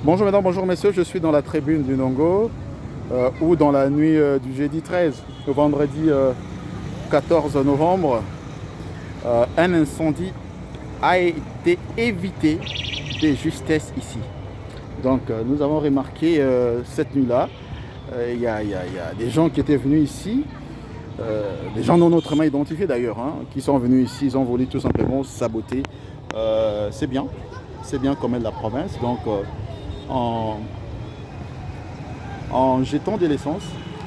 Bonjour mesdames, bonjour messieurs, je suis dans la tribune du Nongo, où dans la nuit du jeudi 13 au vendredi 14 novembre, un incendie a été évité de justesse ici. Donc nous avons remarqué cette nuit-là, il y a des gens qui étaient venus ici, des gens non autrement identifiés d'ailleurs, hein, qui sont venus ici, ils ont voulu tout simplement saboter. C'est bien comme est la province. Donc en jetant de l'essence,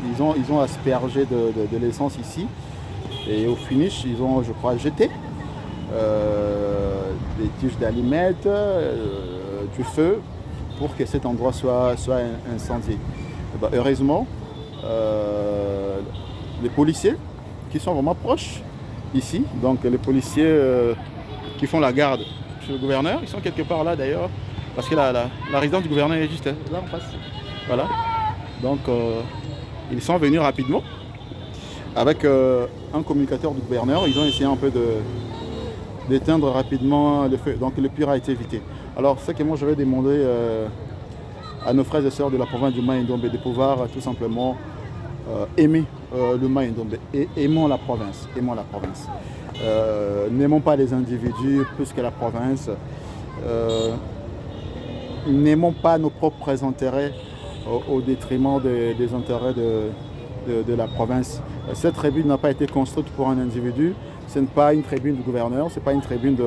ils ont aspergé de l'essence ici. Et au finish, ils ont, je crois, jeté des tiges d'allumettes, du feu, pour que cet endroit soit incendié. Et ben, heureusement, les policiers qui sont vraiment proches ici, donc les policiers qui font la garde chez le gouverneur, ils sont quelque part là d'ailleurs, parce que la résidence du gouverneur est juste là en face. Voilà. Donc ils sont venus rapidement avec un communicateur du gouverneur. Ils ont essayé un peu d'éteindre rapidement le feu. Donc le pire a été évité. Alors ce que moi je vais demander à nos frères et sœurs de la province du Mai-Ndombe de pouvoir tout simplement aimer le Mai-Ndombe et aimons la province. N'aimons pas les individus plus que la province. N'aimons pas nos propres intérêts au détriment des intérêts de la province. Cette tribune n'a pas été construite pour un individu. Ce n'est pas une tribune du gouverneur, ce n'est pas une tribune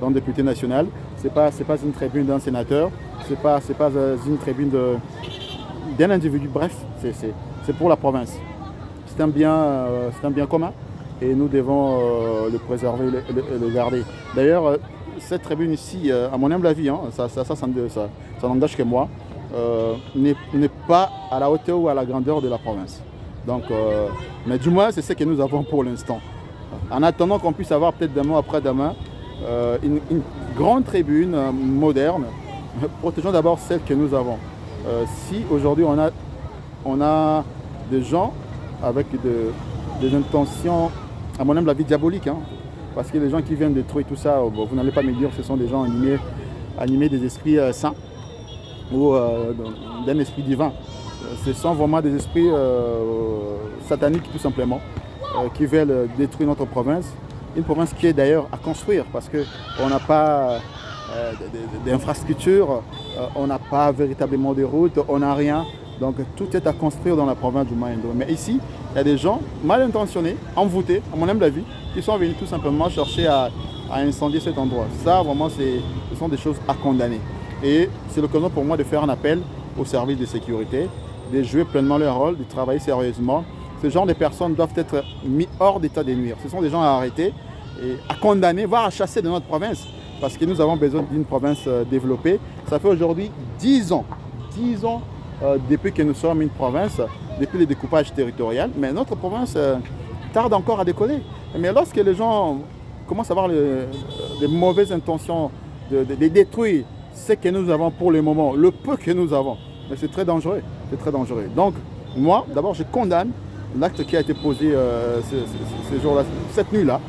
d'un député national, ce n'est pas une tribune d'un sénateur, ce n'est pas une tribune d'un individu. Bref, c'est pour la province. C'est un bien commun et nous devons le préserver et le garder. D'ailleurs, cette tribune ici, à mon humble avis, hein, ça n'engage que moi, n'est pas à la hauteur ou à la grandeur de la province. Donc, mais du moins, c'est ce que nous avons pour l'instant. En attendant qu'on puisse avoir peut-être demain après-demain une grande tribune moderne, protégeons d'abord celle que nous avons. Si aujourd'hui on a des gens avec des intentions, à mon humble avis, diaboliques, hein, parce que les gens qui viennent détruire tout ça, vous n'allez pas me dire que ce sont des gens animés des esprits saints ou d'un esprit divin. Ce sont vraiment des esprits sataniques tout simplement, qui veulent détruire notre province. Une province qui est d'ailleurs à construire parce qu'on n'a pas d'infrastructures, on n'a pas véritablement de routes, on n'a rien. Donc tout est à construire dans la province du Mai-Ndombe. Mais ici, il y a des gens mal intentionnés, envoûtés, à mon humble avis, qui sont venus tout simplement chercher à incendier cet endroit. Ça, vraiment, ce sont des choses à condamner. Et c'est l'occasion pour moi de faire un appel aux services de sécurité, de jouer pleinement leur rôle, de travailler sérieusement. Ce genre de personnes doivent être mis hors d'état de nuire. Ce sont des gens à arrêter, et à condamner, voire à chasser de notre province. Parce que nous avons besoin d'une province développée. Ça fait aujourd'hui 10 ans depuis que nous sommes une province, depuis le découpage territorial. Mais notre province tarde encore à décoller. Mais lorsque les gens commencent à avoir des mauvaises intentions de détruire ce que nous avons pour le moment, le peu que nous avons, mais c'est très dangereux. Donc, moi, d'abord, je condamne l'acte qui a été posé ce jour-là, cette nuit-là.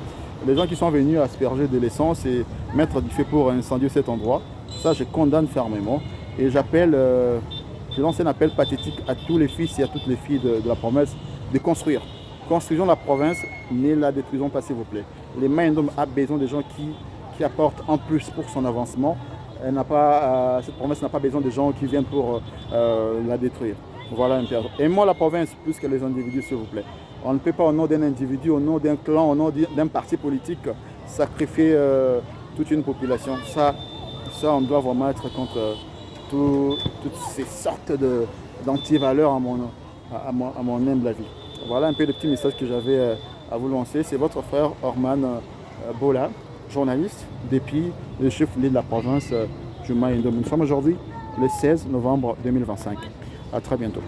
Les gens qui sont venus asperger de l'essence et mettre du feu pour incendier cet endroit, ça, je condamne fermement. Et je lance un appel pathétique à tous les fils et à toutes les filles de la province de construire. Construisons la province, ne la détruisons pas, s'il vous plaît. Les Mai-Ndombe a besoin de gens qui apportent en plus pour son avancement. Cette province n'a pas besoin de gens qui viennent pour la détruire. Voilà un peu. Aimons la province plus que les individus, s'il vous plaît. On ne peut pas, au nom d'un individu, au nom d'un clan, au nom d'un parti politique, sacrifier toute une population. Ça, on doit vraiment être contre toutes ces sortes d'antivaleurs à mon humble avis. Voilà un peu le petit message que j'avais à vous lancer. C'est votre frère Orman Bola, journaliste, depuis le chef-lieu de la province du Mai-Ndombe. Nous sommes aujourd'hui le 16 novembre 2025. À très bientôt.